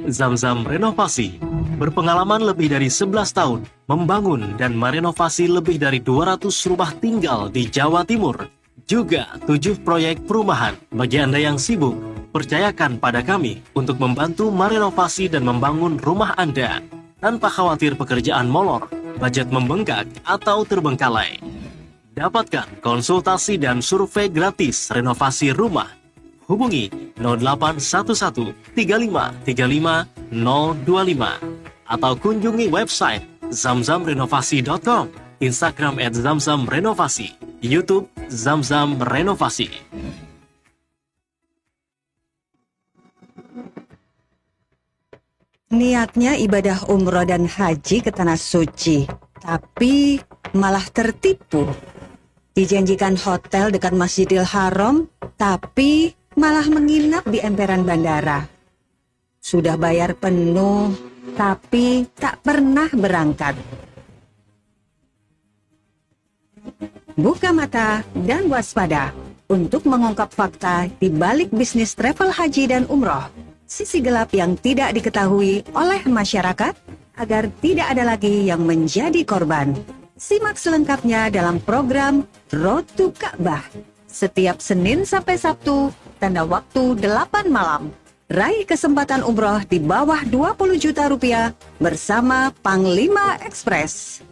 Speaker 9: Zamzam Renovasi berpengalaman lebih dari 11 tahun membangun dan merenovasi lebih dari 200 rumah tinggal di Jawa Timur. Juga 7 proyek perumahan. Bagi Anda yang sibuk, percayakan pada kami untuk membantu merenovasi dan membangun rumah Anda tanpa khawatir pekerjaan molor, budget membengkak, atau terbengkalai. Dapatkan konsultasi dan survei gratis renovasi rumah. Hubungi 0811 35 35 025 atau kunjungi website zamzamrenovasi.com, Instagram @zamzamrenovasi, YouTube Zamzam Renovasi.
Speaker 10: Niatnya ibadah umroh dan haji ke tanah suci, tapi malah tertipu. Dijanjikan hotel dekat Masjidil Haram, tapi malah menginap di emperan bandara. Sudah bayar penuh, tapi tak pernah berangkat. Buka mata dan waspada untuk mengungkap fakta di balik bisnis travel haji dan umroh. Sisi gelap yang tidak diketahui oleh masyarakat agar tidak ada lagi yang menjadi korban. Simak selengkapnya dalam program Road to Ka'bah. Setiap Senin sampai Sabtu, tanda waktu 8 malam. Raih kesempatan umroh di bawah 20 juta rupiah bersama Panglima Express.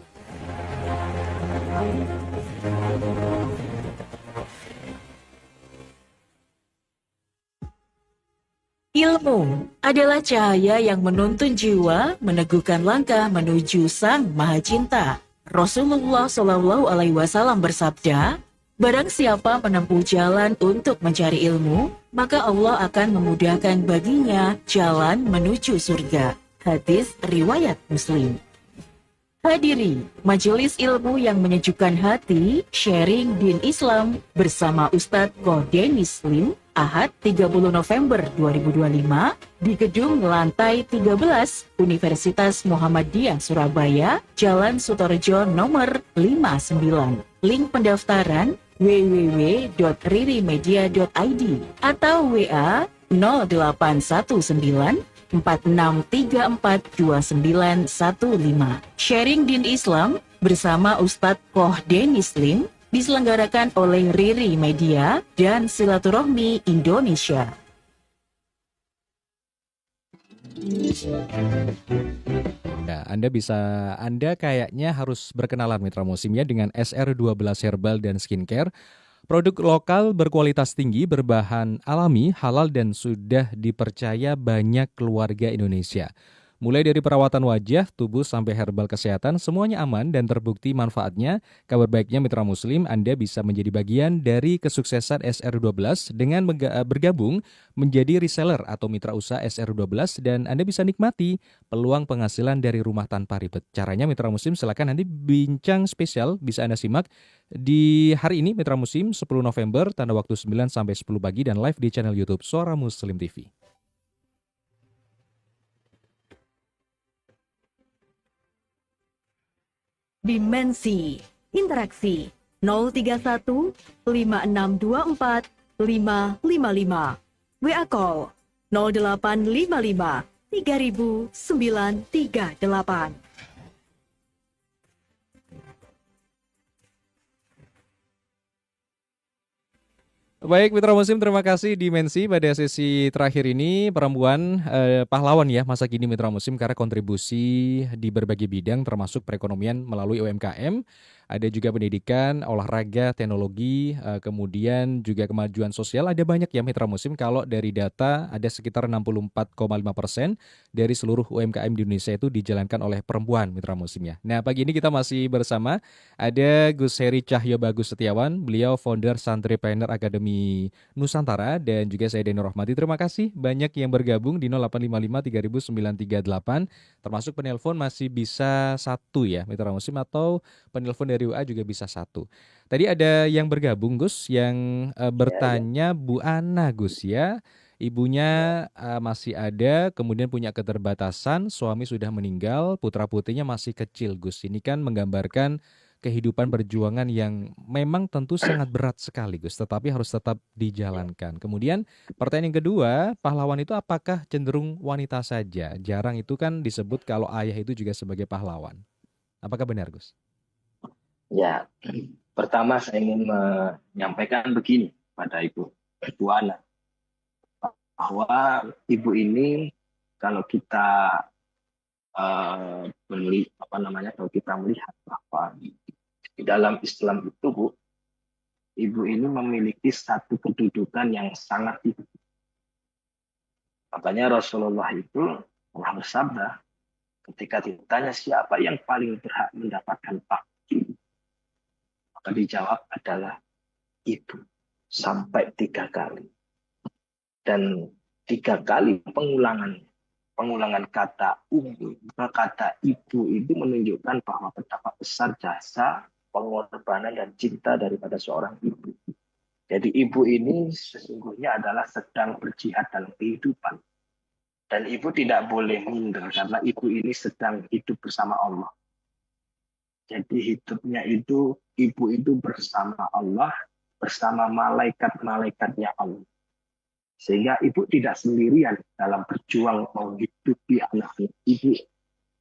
Speaker 2: Ilmu
Speaker 11: Ilmu adalah cahaya yang menuntun jiwa, meneguhkan langkah menuju Sang Maha Cinta. Rasulullah Shallallahu Alaihi Wasallam bersabda, barang siapa menempuh jalan untuk mencari ilmu, maka Allah akan memudahkan baginya jalan menuju surga. Hadis riwayat Muslim. Hadiri majelis ilmu yang menyejukkan hati, sharing din Islam bersama Ustadz Denis Lim, Ahad 30 November 2025 di gedung lantai 13 Universitas Muhammadiyah Surabaya, Jalan Sutorejo nomor 59. Link pendaftaran www.ririmedia.id atau WA 0819 46342915. Sharing Din Islam bersama Ustadz Denis Lim diselenggarakan oleh Riri Media dan Silaturahmi Indonesia.
Speaker 1: Nah, Anda kayaknya harus berkenalan mitra musim ya dengan SR12 Herbal dan Skincare. Produk lokal berkualitas tinggi, berbahan alami, halal dan sudah dipercaya banyak keluarga Indonesia. Mulai dari perawatan wajah, tubuh sampai herbal kesehatan, semuanya aman dan terbukti manfaatnya. Kabar baiknya mitra muslim, Anda bisa menjadi bagian dari kesuksesan SR12 dengan bergabung menjadi reseller atau mitra usaha SR12 dan Anda bisa nikmati peluang penghasilan dari rumah tanpa ribet. Caranya mitra muslim silakan nanti bincang spesial bisa Anda simak di hari ini mitra muslim 10 November tanda waktu 9 sampai 10 pagi dan live di channel YouTube Suara Muslim TV.
Speaker 2: Dimensi Interaksi 031 5624 555. WA Call 0855 3938.
Speaker 1: Baik mitra muslim, terima kasih Dimensi pada sesi terakhir ini perempuan pahlawan ya masa kini mitra muslim karena kontribusi di berbagai bidang termasuk perekonomian melalui UMKM. Ada juga pendidikan, olahraga, teknologi, kemudian juga kemajuan sosial. Ada banyak ya mitra muslim. Kalau dari data ada sekitar 64,5% dari seluruh UMKM di Indonesia itu dijalankan oleh perempuan mitra muslim ya. Nah pagi ini kita masih bersama ada Gus Heri Cahyo Bagus Setiawan. Beliau founder Santripreneur Akademi Nusantara dan juga saya Denny Rohmati. Terima kasih banyak yang bergabung di 0855 3938. Termasuk penelpon masih bisa 1 ya mitra muslim atau penelpon dari WA juga bisa 1. Tadi ada yang bergabung Gus yang bertanya Bu Ana Gus ya. Ibunya masih ada, kemudian punya keterbatasan, suami sudah meninggal, putra-putrinya masih kecil Gus. Ini kan menggambarkan kehidupan perjuangan yang memang tentu sangat berat sekali Gus, tetapi harus tetap dijalankan. Kemudian pertanyaan yang kedua, pahlawan itu apakah cenderung wanita saja? Jarang itu kan disebut kalau ayah itu juga sebagai pahlawan. Apakah benar Gus?
Speaker 3: Ya, pertama saya ingin menyampaikan begini pada Ibu Ana, bahwa Ibu ini kalau kita kalau kita melihat bahwa di dalam Islam itu Bu, Ibu ini memiliki satu kedudukan yang sangat tinggi. Makanya Rasulullah itu pernah bersabda ketika ditanya siapa yang paling berhak mendapatkan bakti, maka dijawab adalah ibu sampai 3 kali. Dan 3 kali pengulangan kata kata ibu itu menunjukkan bahwa betapa besar jasa, pengorbanan dan cinta daripada seorang ibu. Jadi ibu ini sesungguhnya adalah sedang berjihad dalam kehidupan. Dan ibu tidak boleh minder karena ibu ini sedang hidup bersama Allah. Jadi hidupnya itu, ibu itu bersama Allah, bersama malaikat-malaikatnya Allah. Sehingga ibu tidak sendirian dalam berjuang menghidupi anak-anak ibu.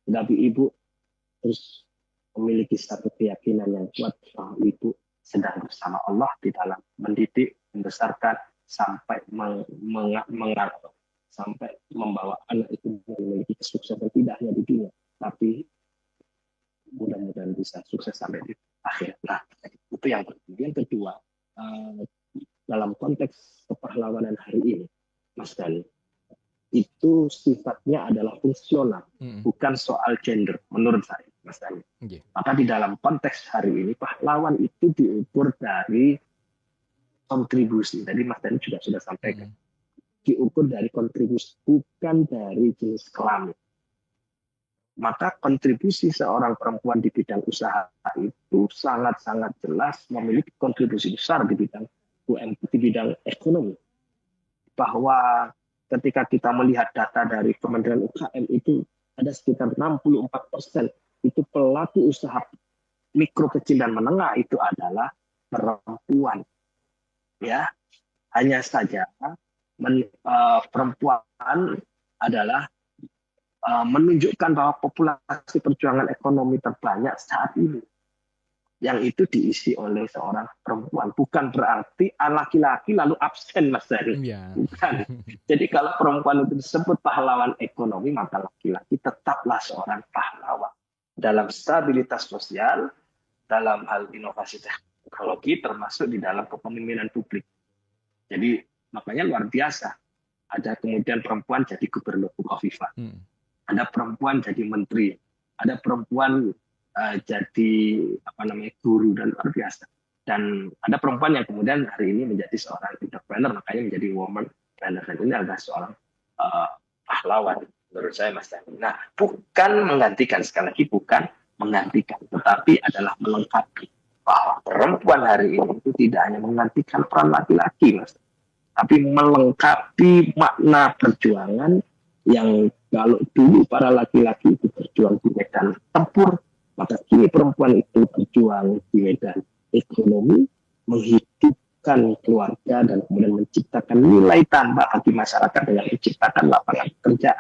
Speaker 3: Tapi ibu terus memiliki satu keyakinan yang kuat bahwa ibu sedang bersama Allah di dalam mendidik, membesarkan, sampai sampai membawa anak itu memiliki kesuksesan tidak hanya di dunia, tapi mudah-mudahan bisa sukses sampai di akhir. Nah, itu yang pertama. Yang kedua, dalam konteks kepahlawanan hari ini, Mas Dani, itu sifatnya adalah fungsional, bukan soal gender menurut saya, Mas Dani. Maka di dalam konteks hari ini pahlawan itu diukur dari kontribusi. Tadi Mas Dani juga sudah sampaikan, diukur dari kontribusi, bukan dari jenis kelamin. Maka kontribusi seorang perempuan di bidang usaha itu sangat-sangat jelas memiliki kontribusi besar di bidang di bidang ekonomi. Bahwa ketika kita melihat data dari Kementerian UKM itu ada sekitar 64% itu pelaku usaha mikro, kecil, dan menengah itu adalah perempuan. Ya, hanya saja perempuan adalah menunjukkan bahwa populasi perjuangan ekonomi terbanyak saat ini, yang itu diisi oleh seorang perempuan. Bukan berarti laki-laki lalu absen, Mas Dari. Bukan. Jadi kalau perempuan itu disebut pahlawan ekonomi, maka laki-laki tetaplah seorang pahlawan. Dalam stabilitas sosial, dalam hal inovasi teknologi, termasuk di dalam kepemimpinan publik. Jadi makanya luar biasa. Ada kemudian perempuan jadi gubernur Bukoviva. Ada perempuan jadi menteri. Ada perempuan jadi guru, dan luar biasa. Dan ada perempuan yang kemudian hari ini menjadi seorang entrepreneur, makanya menjadi woman planner. Dan ini adalah seorang pahlawan menurut saya, Mas Dani. Nah, bukan menggantikan, sekali lagi bukan menggantikan, tetapi adalah melengkapi. Bahwa perempuan hari ini itu tidak hanya menggantikan peran laki-laki, Mas, tapi melengkapi makna perjuangan yang kalau dulu para laki-laki itu berjuang di medan tempur, maka kini perempuan itu berjuang di medan ekonomi, menghidupkan keluarga dan kemudian menciptakan nilai tambah bagi masyarakat dengan menciptakan lapangan kerja.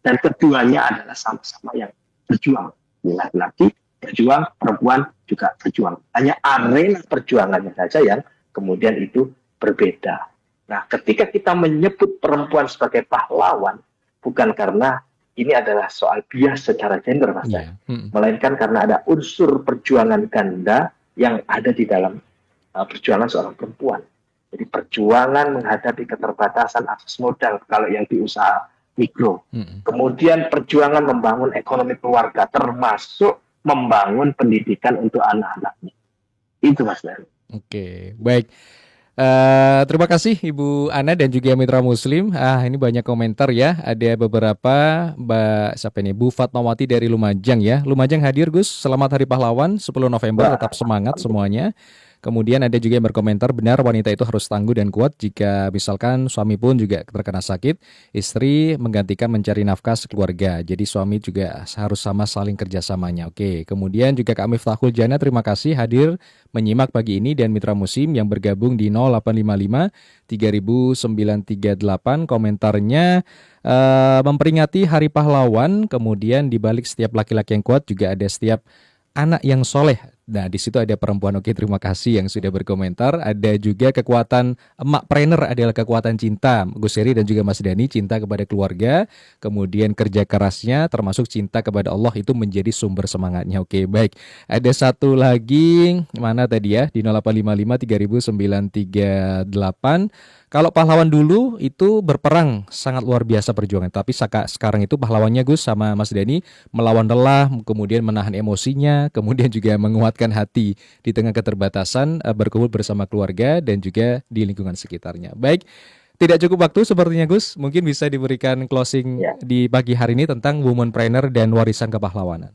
Speaker 3: Dan keduanya adalah sama-sama yang berjuang. Laki-laki berjuang, perempuan juga berjuang. Hanya arena perjuangannya saja yang kemudian itu berbeda. Nah, ketika kita menyebut perempuan sebagai pahlawan, bukan karena ini adalah soal bias secara gender, Mas, melainkan karena ada unsur perjuangan ganda yang ada di dalam perjuangan seorang perempuan. Jadi perjuangan menghadapi keterbatasan akses modal kalau yang di usaha mikro. Kemudian perjuangan membangun ekonomi keluarga, termasuk membangun pendidikan untuk anak-anaknya. Itu, Mas Dari.
Speaker 1: Oke, baik. Terima kasih Ibu Ana dan juga Mitra Muslim. Ini banyak komentar ya. Ada beberapa, Bu Fatmawati dari Lumajang ya. Lumajang hadir, Gus. Selamat Hari Pahlawan 10 November. Tetap semangat semuanya. Kemudian ada juga yang berkomentar, benar wanita itu harus tangguh dan kuat jika misalkan suami pun juga terkena sakit, istri menggantikan mencari nafkah sekeluarga. Jadi suami juga harus sama saling kerjasamanya. Oke, kemudian juga Kak Miftahul Jana, terima kasih hadir menyimak pagi ini, dan Mitra Muslim yang bergabung di 0855 3938. Komentarnya memperingati Hari Pahlawan, kemudian di balik setiap laki-laki yang kuat juga ada setiap anak yang soleh. Nah, di situ ada perempuan. Oke, terima kasih yang sudah berkomentar. Ada juga kekuatan emakpreneur adalah kekuatan cinta. Gus Heri dan juga Mas Dani, cinta kepada keluarga, kemudian kerja kerasnya, termasuk cinta kepada Allah itu menjadi sumber semangatnya. Oke, baik. Ada satu lagi, mana tadi ya? Di 0855 3938. Kalau pahlawan dulu itu berperang sangat luar biasa perjuangan, tapi sekarang itu pahlawannya Gus sama Mas Dani melawan lelah, kemudian menahan emosinya, kemudian juga menguatkan hati di tengah keterbatasan, berkumpul bersama keluarga dan juga di lingkungan sekitarnya. Baik, tidak cukup waktu sepertinya Gus, mungkin bisa diberikan closing di pagi hari ini tentang womanpreneur dan warisan kepahlawanan.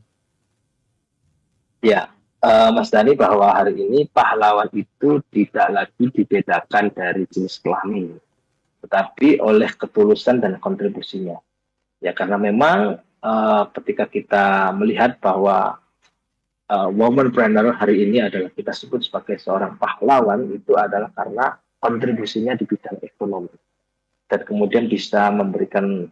Speaker 3: Ya, Mas Dani, bahwa hari ini pahlawan itu tidak lagi dibedakan dari jenis kelamin, tetapi oleh ketulusan dan kontribusinya. Ya, karena memang ketika kita melihat bahwa womanpreneur hari ini adalah kita sebut sebagai seorang pahlawan, itu adalah karena kontribusinya di bidang ekonomi dan kemudian bisa memberikan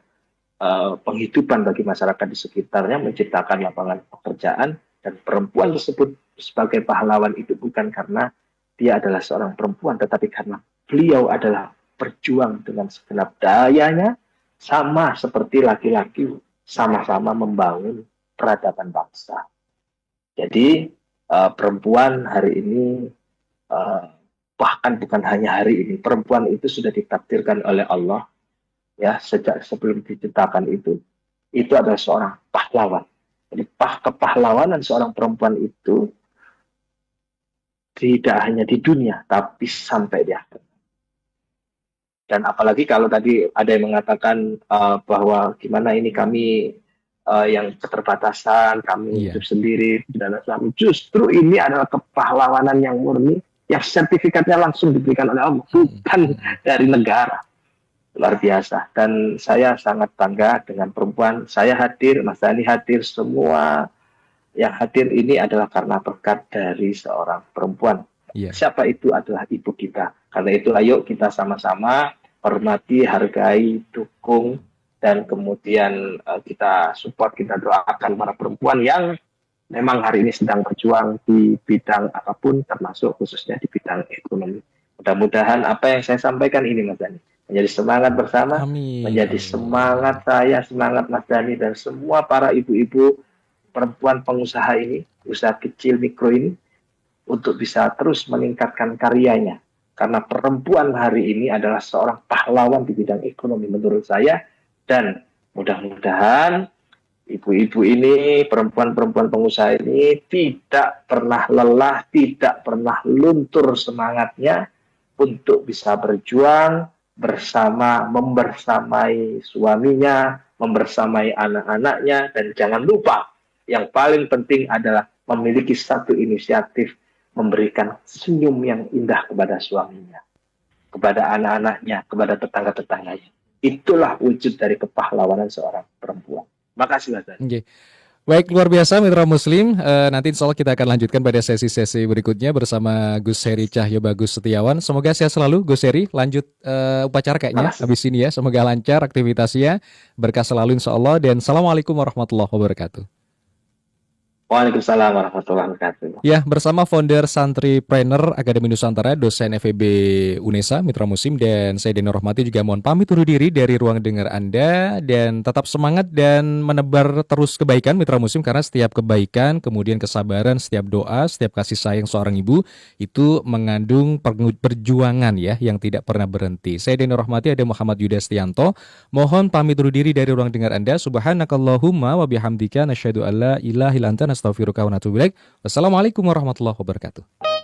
Speaker 3: penghidupan bagi masyarakat di sekitarnya, menciptakan lapangan pekerjaan. Dan perempuan tersebut sebagai pahlawan itu bukan karena dia adalah seorang perempuan, tetapi karena beliau adalah berjuang dengan segenap dayanya, sama seperti laki-laki, sama-sama membangun peradaban bangsa. Jadi perempuan hari ini, bahkan bukan hanya hari ini, perempuan itu sudah ditakdirkan oleh Allah ya sejak sebelum diciptakan itu adalah seorang pahlawan. Jadi kepahlawanan seorang perempuan itu tidak hanya di dunia, tapi sampai di akhirat. Dan apalagi kalau tadi ada yang mengatakan bahwa gimana ini kami yang keterbatasan, kami hidup sendiri, dan suami. Justru ini adalah kepahlawanan yang murni, yang sertifikatnya langsung diberikan oleh Allah, bukan dari negara. Luar biasa. Dan saya sangat bangga dengan perempuan. Saya hadir, Mas Dhani hadir, semua yang hadir ini adalah karena berkat dari seorang perempuan. Siapa itu? Adalah ibu kita. Karena itu ayo kita sama-sama hormati, hargai, dukung, dan kemudian kita support, kita doakan para perempuan yang memang hari ini sedang berjuang di bidang apapun, termasuk khususnya di bidang ekonomi. Mudah-mudahan apa yang saya sampaikan ini, Mas Dhani, menjadi semangat bersama, menjadi semangat saya, semangat Mas Dhani, dan semua para ibu-ibu perempuan pengusaha ini, usaha kecil mikro ini, untuk bisa terus meningkatkan karyanya. Karena perempuan hari ini adalah seorang pahlawan di bidang ekonomi menurut saya, dan mudah-mudahan ibu-ibu ini, perempuan-perempuan pengusaha ini tidak pernah lelah, tidak pernah luntur semangatnya untuk bisa berjuang bersama, membersamai suaminya, membersamai anak-anaknya, dan jangan lupa yang paling penting adalah memiliki satu inisiatif memberikan senyum yang indah kepada suaminya, kepada anak-anaknya, kepada tetangga-tetangganya. Itulah wujud dari kepahlawanan seorang perempuan. Makasih, Mas Dhani.
Speaker 1: Baik, luar biasa Mitra Muslim. Nanti insya Allah kita akan lanjutkan pada sesi-sesi berikutnya bersama Gus Heri Cahyo Bagus Setiawan. Semoga sehat selalu Gus Heri. Lanjut upacara kayaknya habis ini ya. Semoga lancar aktivitasnya, berkah selalu insya Allah. Dan Assalamualaikum warahmatullahi wabarakatuh.
Speaker 3: Waalaikumsalam warahmatullahi wabarakatuh.
Speaker 1: Ya, bersama founder Santripreneur Akademi Nusantara, dosen FEB UNESA, Mitra Muslim, dan saya Deni Rohmati juga mohon pamit undur diri dari ruang dengar Anda, dan tetap semangat dan menebar terus kebaikan Mitra Muslim, karena setiap kebaikan, kemudian kesabaran, setiap doa, setiap kasih sayang seorang ibu, itu mengandung perjuangan ya, yang tidak pernah berhenti. Saya Deni Rohmati, ada Muhammad Yuda Stianto, mohon pamit undur diri dari ruang dengar Anda. Subhanakallahumma wa bihamdika nasyhadu alla ilaha illa anta astaghfiruka wa atubu ilaik. Wassalamualaikum warahmatullahi wabarakatuh.